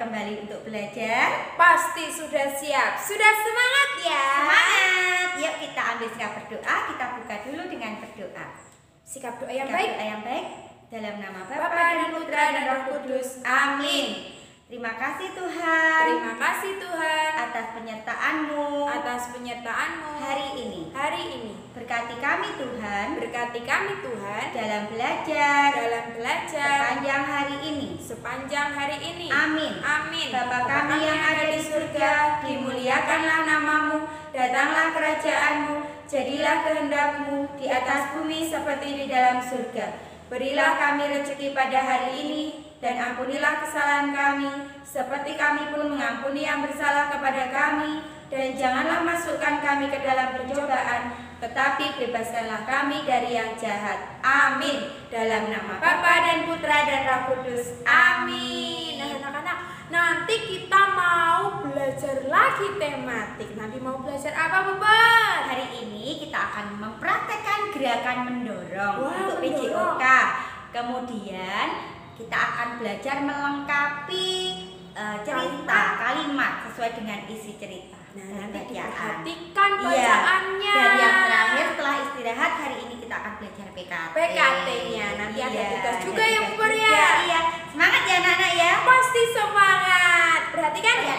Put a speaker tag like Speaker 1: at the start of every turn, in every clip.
Speaker 1: kembali untuk belajar?
Speaker 2: Pasti sudah siap. Sudah semangat ya?
Speaker 1: Semangat! Yuk kita ambil sikap berdoa. Kita buka dulu dengan berdoa.
Speaker 2: Sikap doa yang baik.
Speaker 1: Doa yang baik. Dalam nama
Speaker 2: Bapa
Speaker 1: Bapa
Speaker 2: dan Putra dan Roh Kudus.
Speaker 1: Amin. Terima kasih Tuhan.
Speaker 2: Terima kasih Tuhan
Speaker 1: atas penyertaan-Mu
Speaker 2: atas penyertaan-Mu
Speaker 1: hari ini. Berkati kami Tuhan.
Speaker 2: Berkati kami Tuhan
Speaker 1: dalam belajar
Speaker 2: sepanjang hari ini.
Speaker 1: Amin.
Speaker 2: Amin.
Speaker 1: Bapa kami yang ada di surga, dimuliakanlah namamu, datanglah kerajaan-Mu, jadilah kehendak-Mu di atas bumi seperti di dalam surga. Berilah kami rezeki pada hari ini, dan ampunilah kesalahan kami, seperti kami pun mengampuni yang bersalah kepada kami. Dan janganlah masukkan kami ke dalam pencobaan, tetapi bebaskanlah kami dari yang jahat. Amin. Dalam nama Bapa dan Putra dan Roh Kudus. Amin.
Speaker 2: Nah anak-anak, nanti kita mau belajar lagi tematik. Nanti mau belajar apa Bubur?
Speaker 1: Hari ini kita akan mempraktekkan gerakan mendorong untuk
Speaker 2: mendorong.
Speaker 1: PJOK. Kemudian kita akan belajar melengkapi cerita, kalimat sesuai dengan isi cerita.
Speaker 2: Nah, nanti
Speaker 1: bacaan.
Speaker 2: diperhatikan bacaannya.
Speaker 1: Dan yang terakhir setelah istirahat hari ini kita akan belajar PKT.
Speaker 2: PKT-nya nanti ada tugas juga
Speaker 1: ada
Speaker 2: ya
Speaker 1: tugas
Speaker 2: Bubur
Speaker 1: juga,
Speaker 2: ya.
Speaker 1: Iya. Semangat ya anak-anak ya.
Speaker 2: Pasti semangat. Perhatikan ya.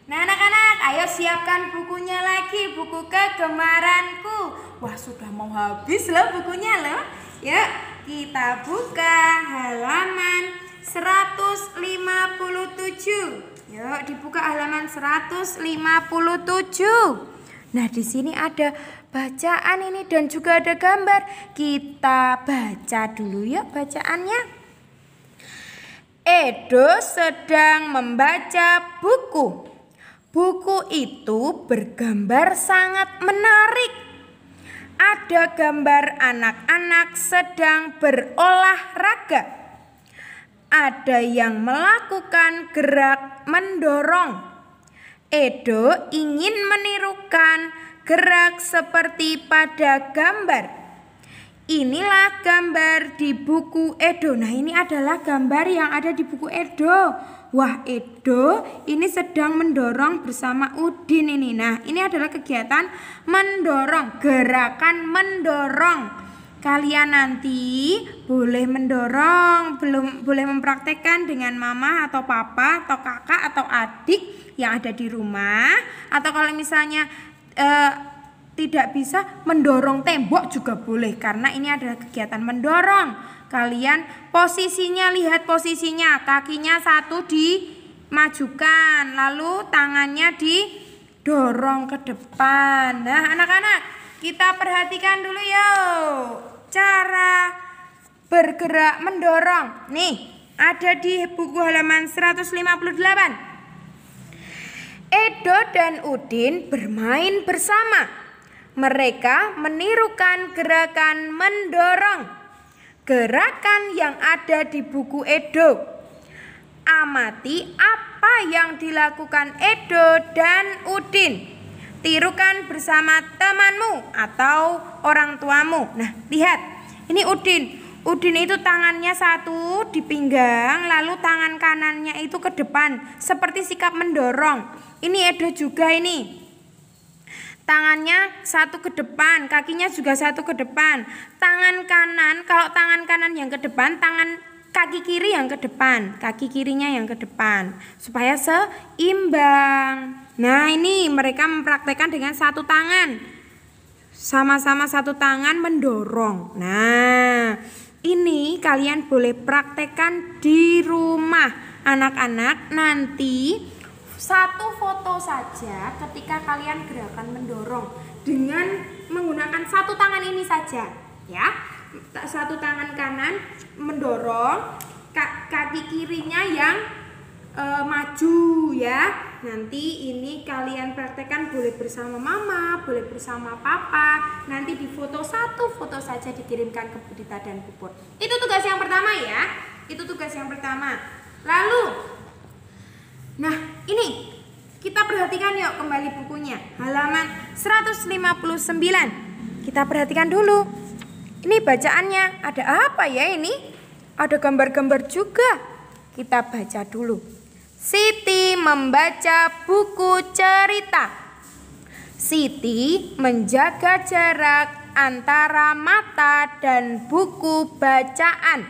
Speaker 2: Nah anak-anak, ayo siapkan bukunya lagi, buku kegemaranku. Wah sudah mau habis loh bukunya loh. Yuk kita buka halaman 157. Yuk dibuka halaman 157. Nah di sini ada bacaan ini dan juga ada gambar. Kita baca dulu ya bacaannya. Edo sedang membaca buku. Buku itu bergambar sangat menarik. Ada gambar anak-anak sedang berolahraga. Ada yang melakukan gerak mendorong. Edo ingin menirukan gerak seperti pada gambar. Inilah gambar di buku Edo. Nah ini adalah gambar yang ada di buku Edo. Wah Edo ini sedang mendorong bersama Udin ini. Nah ini adalah kegiatan mendorong, gerakan mendorong. Kalian nanti boleh mendorong, boleh mempraktekkan dengan mama atau papa atau kakak atau adik yang ada di rumah. Atau kalau misalnya tidak bisa mendorong tembok juga boleh, karena ini adalah kegiatan mendorong. Kalian posisinya, lihat posisinya, kakinya satu dimajukan, lalu tangannya didorong ke depan. Nah anak-anak, kita perhatikan dulu yuk cara bergerak mendorong. Nih ada di buku halaman 158. Edo dan Udin bermain bersama. Mereka menirukan gerakan mendorong, gerakan yang ada di buku Edo. Amati apa yang dilakukan Edo dan Udin. Tirukan bersama temanmu atau orang tuamu. Nah lihat, ini Udin. Udin itu tangannya satu di pinggang, lalu tangan kanannya itu ke depan, seperti sikap mendorong. Ini Edo juga ini. Tangannya satu ke depan, kakinya juga satu ke depan. Tangan kanan, kalau tangan kanan yang ke depan, kaki kiri yang ke depan, kaki kirinya yang ke depan, supaya seimbang. Nah ini mereka mempraktekkan dengan satu tangan, sama-sama satu tangan mendorong. Nah ini kalian boleh praktekkan di rumah. Anak-anak nanti satu foto saja ketika kalian gerakan mendorong dengan menggunakan satu tangan ini saja ya. Satu tangan kanan mendorong, kaki kirinya yang maju ya. Nanti ini kalian praktekkan boleh bersama mama, boleh bersama papa. Nanti di foto satu foto saja dikirimkan ke Budita dan Puput. Itu tugas yang pertama ya. Itu tugas yang pertama. Lalu, nah ini kita perhatikan yuk kembali bukunya. Halaman 159. Kita perhatikan dulu. Ini bacaannya. Ada apa ya ini? Ada gambar-gambar juga. Kita baca dulu. Siti membaca buku cerita. Siti menjaga jarak antara mata dan buku bacaan.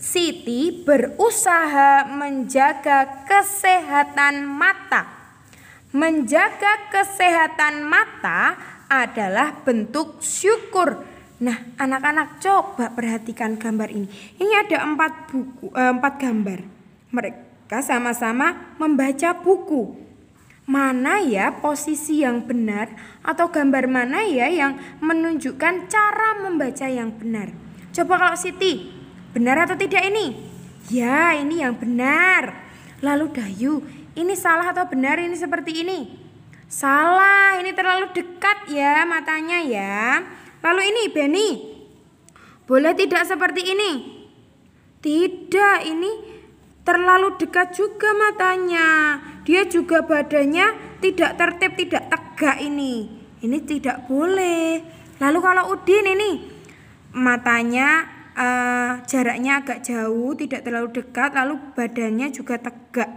Speaker 2: Siti berusaha menjaga kesehatan mata. Menjaga kesehatan mata adalah bentuk syukur. Nah, anak-anak coba perhatikan gambar ini. Ini ada 4 gambar. Mereka sama-sama membaca buku. Mana ya posisi yang benar atau gambar mana ya yang menunjukkan cara membaca yang benar? Coba kalau Siti, benar atau tidak ini? Ya, ini yang benar. Lalu Dayu, ini salah atau benar ini seperti ini? Salah, ini terlalu dekat ya matanya ya. Lalu ini Beni, boleh tidak seperti ini? Tidak, ini terlalu dekat juga matanya. Dia juga badannya tidak tertib, tidak tegak ini. Ini tidak boleh. Lalu kalau Udin ini, matanya jaraknya agak jauh, tidak terlalu dekat, lalu badannya juga tegak.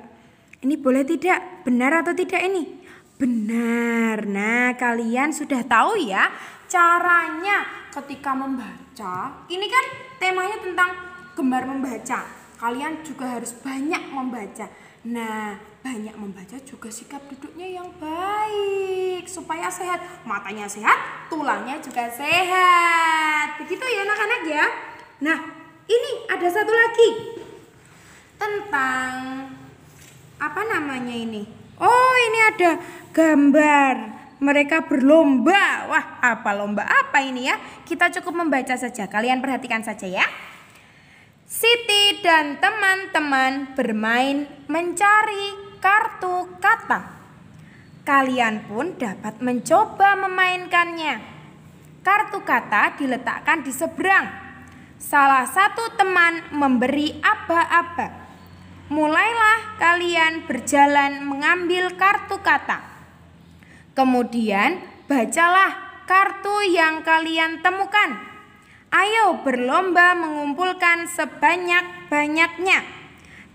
Speaker 2: Ini boleh tidak? Benar atau tidak ini? Benar. Nah, kalian sudah tahu ya caranya ketika membaca. Ini kan temanya tentang gemar membaca. Kalian juga harus banyak membaca. Nah, banyak membaca juga sikap duduknya yang baik supaya sehat. Matanya sehat, tulangnya juga sehat. Begitu ya anak-anak ya. Nah, ini ada satu lagi tentang apa namanya ini? Oh, ini ada gambar mereka berlomba. Wah, apa lomba apa ini ya? Kita cukup membaca saja. Kalian perhatikan saja ya. Siti dan teman-teman bermain mencari kartu kata. Kalian pun dapat mencoba memainkannya. Kartu kata diletakkan di seberang. Salah satu teman memberi aba-aba. Mulailah kalian berjalan mengambil kartu kata. Kemudian bacalah kartu yang kalian temukan. Ayo berlomba mengumpulkan sebanyak-banyaknya.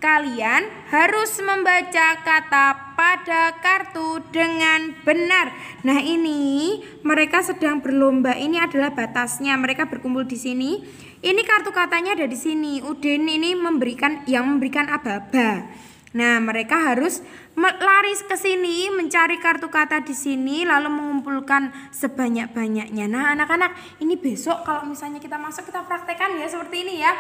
Speaker 2: Kalian harus membaca kata pada kartu dengan benar. Nah, ini mereka sedang berlomba. Ini adalah batasnya. Mereka berkumpul di sini. Ini kartu katanya ada di sini. Udin ini memberikan aba-aba. Nah, mereka harus lari ke sini mencari kartu kata di sini lalu mengumpulkan sebanyak-banyaknya. Nah, anak-anak, ini besok kalau misalnya kita masuk kita praktekkan ya seperti ini ya.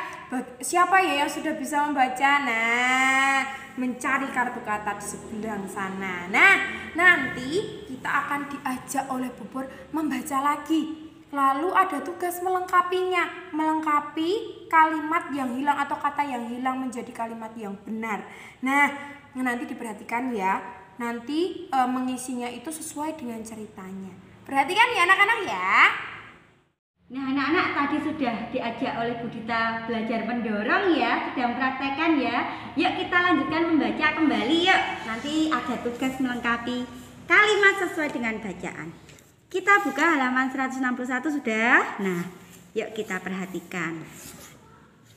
Speaker 2: Siapa ya yang sudah bisa membaca? Nah, mencari kartu kata di sebelah sana. Nah, nanti kita akan diajak oleh Bu Pur membaca lagi. Lalu ada tugas melengkapinya, melengkapi kalimat yang hilang atau kata yang hilang menjadi kalimat yang benar. Nah, nanti diperhatikan ya, nanti mengisinya itu sesuai dengan ceritanya. Perhatikan ya anak-anak ya.
Speaker 1: Nah, anak-anak tadi sudah diajak oleh Bu Dita belajar mendorong ya, sudah mempraktekkan ya. Yuk kita lanjutkan membaca kembali yuk. Nanti ada tugas melengkapi kalimat sesuai dengan bacaan. Kita buka halaman 161 sudah. Nah, yuk kita perhatikan.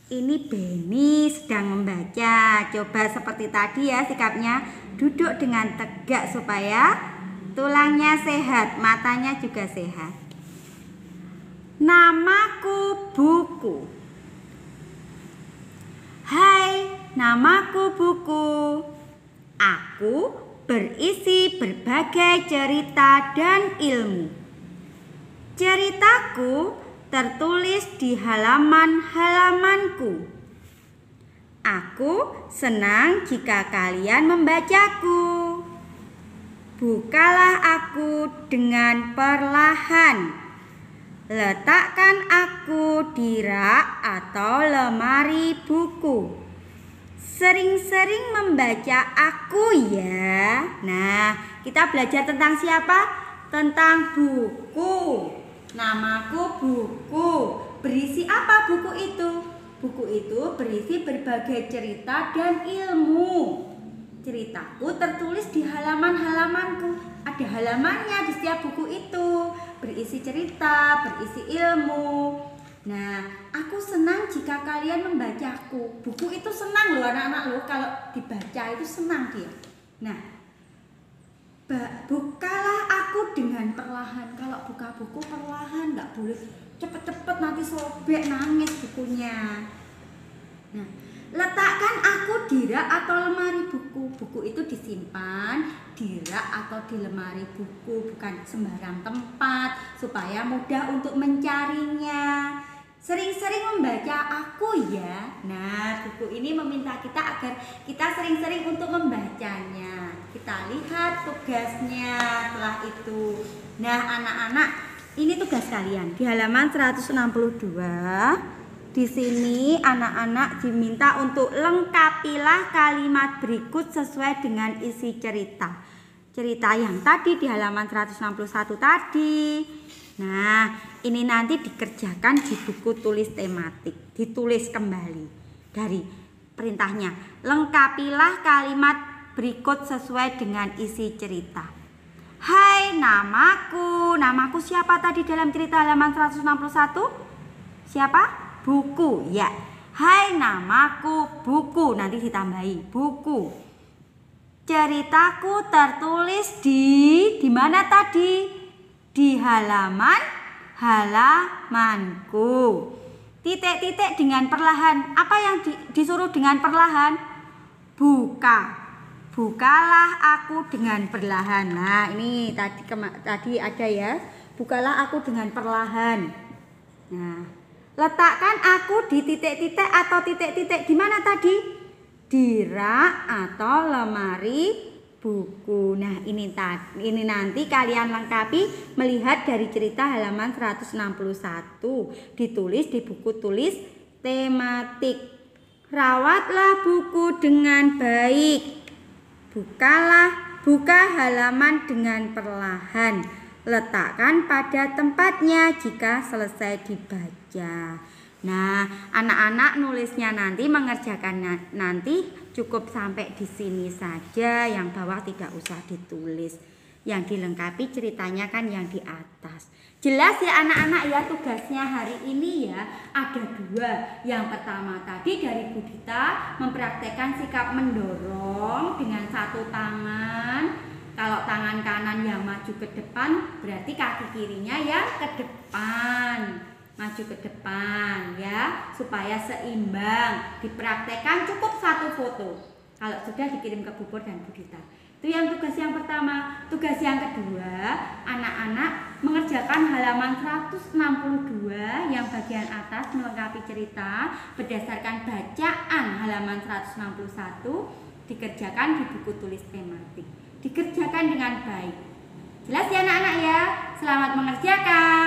Speaker 1: Ini Beni sedang membaca. Coba seperti tadi ya sikapnya. Duduk dengan tegak supaya tulangnya sehat, matanya juga sehat. Namaku Buku. Hai, namaku Buku. Aku berisi berbagai cerita dan ilmu. Ceritaku tertulis di halaman-halamanku. Aku senang jika kalian membacaku. Bukalah aku dengan perlahan. Letakkan aku di rak atau lemari buku. Sering-sering membaca aku ya. Nah, kita belajar tentang siapa? Tentang buku. Namaku Buku. Berisi apa buku itu? Buku itu berisi berbagai cerita dan ilmu. Ceritaku tertulis di halaman-halamanku. Ada halamannya di setiap buku itu. Berisi cerita, berisi ilmu.
Speaker 3: Nah, aku senang jika kalian membacaku. Buku itu senang loh anak-anak loh, kalau dibaca itu senang dia. Nah, bukalah aku dengan perlahan. Kalau buka buku perlahan, nggak boleh cepet-cepet, nanti sobek nangis bukunya. Nah, letakkan aku di rak atau lemari buku. Buku itu disimpan di rak atau di lemari buku, bukan sembarang tempat, supaya mudah untuk mencarinya. Sering-sering membaca aku ya. Nah, buku ini meminta kita agar kita sering-sering untuk membacanya. Kita lihat tugasnya setelah itu. Nah, anak-anak, ini tugas kalian di halaman 162. Di sini anak-anak diminta untuk lengkapilah kalimat berikut sesuai dengan isi cerita. Cerita yang tadi di halaman 161 tadi. Nah, ini nanti dikerjakan di buku tulis tematik. Ditulis kembali dari perintahnya. Lengkapilah kalimat berikut sesuai dengan isi cerita. Hai, namaku. Namaku siapa tadi dalam cerita halaman 161? Siapa? Buku, ya. Hai, namaku Buku. Nanti ditambahi Buku. Ceritaku tertulis di mana tadi? Di halamanku. Titik-titik dengan perlahan. Apa yang disuruh dengan perlahan? Buka. Bukalah aku dengan perlahan. Nah, ini tadi ada ya. Bukalah aku dengan perlahan. Nah, letakkan aku di titik-titik atau titik-titik di mana tadi? Di rak atau lemari buku. Nah, ini nanti kalian lengkapi melihat dari cerita halaman 161. Ditulis di buku tulis tematik. Rawatlah buku dengan baik. Buka halaman dengan perlahan. Letakkan pada tempatnya jika selesai dibaca. Nah, anak-anak nulisnya nanti, mengerjakan nanti cukup sampai di sini saja. Yang bawah tidak usah ditulis. Yang dilengkapi ceritanya kan yang di atas. Jelas ya anak-anak ya, tugasnya hari ini ya ada 2. Yang pertama tadi dari Bu Dita mempraktekkan sikap mendorong dengan 1 tangan. Kalau tangan kanan yang maju ke depan, berarti kaki kirinya yang ke depan. Maju ke depan ya, supaya seimbang. Dipraktekkan cukup 1 foto. Kalau sudah dikirim ke Bu Pur dan Bu Dita. Itu yang tugas yang pertama. Tugas yang kedua, anak-anak mengerjakan halaman 162 yang bagian atas melengkapi cerita berdasarkan bacaan halaman 161, dikerjakan di buku tulis tematik. Dikerjakan dengan baik. Jelas ya anak-anak ya? Selamat mengerjakan.